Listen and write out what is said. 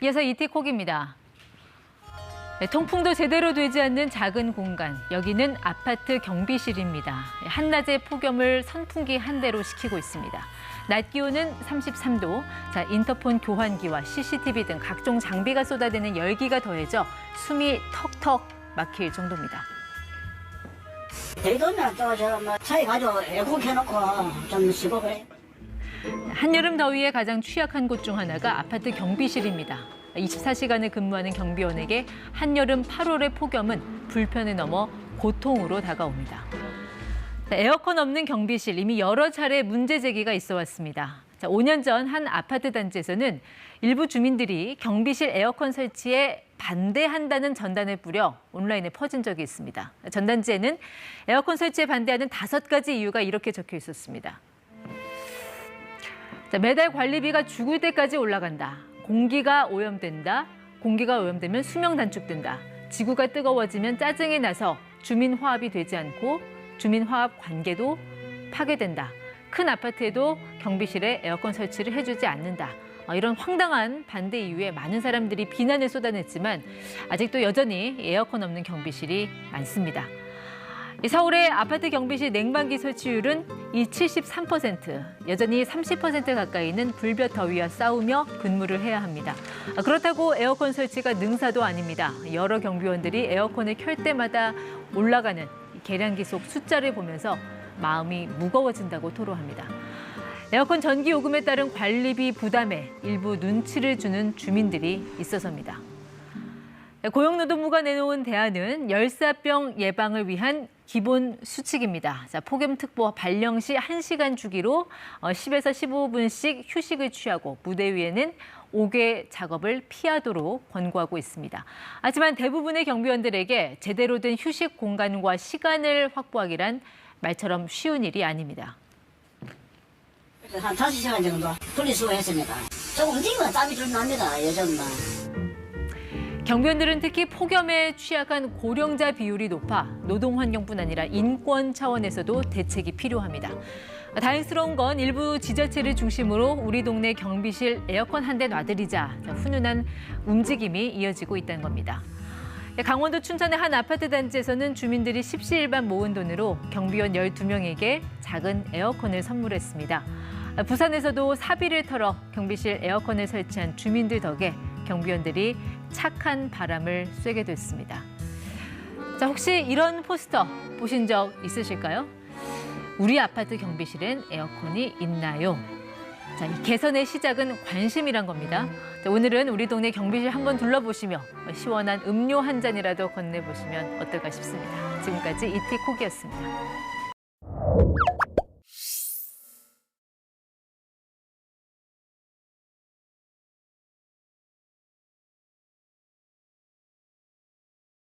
이어서 이티콕입니다. 통풍도 제대로 되지 않는 작은 공간, 여기는 아파트 경비실입니다. 한낮에 폭염을 선풍기 한 대로 식히고 있습니다. 낮 기온은 33도, 인터폰 교환기와 CCTV 등 각종 장비가 쏟아내는 열기가 더해져 숨이 턱턱 막힐 정도입니다. 대도면 또 차에 가지고 에어컨 켜놓고 좀 쉬고 그래요. 한여름 더위에 가장 취약한 곳 중 하나가 아파트 경비실입니다. 24시간을 근무하는 경비원에게 한여름 8월의 폭염은 불편을 넘어 고통으로 다가옵니다. 에어컨 없는 경비실, 이미 여러 차례 문제 제기가 있어 왔습니다. 5년 전 한 아파트 단지에서는 일부 주민들이 경비실 에어컨 설치에 반대한다는 전단을 뿌려 온라인에 퍼진 적이 있습니다. 전단지에는 에어컨 설치에 반대하는 5가지 이유가 이렇게 적혀 있었습니다. 매달 관리비가 죽을 때까지 올라간다. 공기가 오염된다. 공기가 오염되면 수명 단축된다. 지구가 뜨거워지면 짜증이 나서 주민 화합이 되지 않고 주민 화합 관계도 파괴된다. 큰 아파트에도 경비실에 에어컨 설치를 해주지 않는다. 이런 황당한 반대 이유에 많은 사람들이 비난을 쏟아냈지만 아직도 여전히 에어컨 없는 경비실이 많습니다. 서울의 아파트 경비실 냉방기 설치율은 73%, 여전히 30% 가까이는 불볕 더위와 싸우며 근무를 해야 합니다. 그렇다고 에어컨 설치가 능사도 아닙니다. 여러 경비원들이 에어컨을 켤 때마다 올라가는 계량기 속 숫자를 보면서 마음이 무거워진다고 토로합니다. 에어컨 전기 요금에 따른 관리비 부담에 일부 눈치를 주는 주민들이 있어서입니다. 고용노동부가 내놓은 대안은 열사병 예방을 위한 기본 수칙입니다. 폭염특보 발령 시 1시간 주기로 10에서 15분씩 휴식을 취하고 무대 위에는 5개 작업을 피하도록 권고하고 있습니다. 하지만 대부분의 경비원들에게 제대로 된 휴식 공간과 시간을 확보하기란 말처럼 쉬운 일이 아닙니다. 한 5시간 정도 분리수거했습니다. 조금 움직이면 땀이 좀 납니다, 예전보다. 경비원들은 특히 폭염에 취약한 고령자 비율이 높아 노동 환경뿐 아니라 인권 차원에서도 대책이 필요합니다. 다행스러운 건 일부 지자체를 중심으로 우리 동네 경비실 에어컨 한 대 놔드리자 훈훈한 움직임이 이어지고 있다는 겁니다. 강원도 춘천의 한 아파트 단지에서는 주민들이 십시일반 모은 돈으로 경비원 12명에게 작은 에어컨을 선물했습니다. 부산에서도 사비를 털어 경비실 에어컨을 설치한 주민들 덕에 경비원들이 착한 바람을 쐬게 됐습니다. 혹시 이런 포스터 보신 적 있으실까요? 우리 아파트 경비실엔 에어컨이 있나요? 이 개선의 시작은 관심이란 겁니다. 오늘은 우리 동네 경비실 한번 둘러보시며 시원한 음료 한 잔이라도 건네보시면 어떨까 싶습니다. 지금까지 이티콕이었습니다.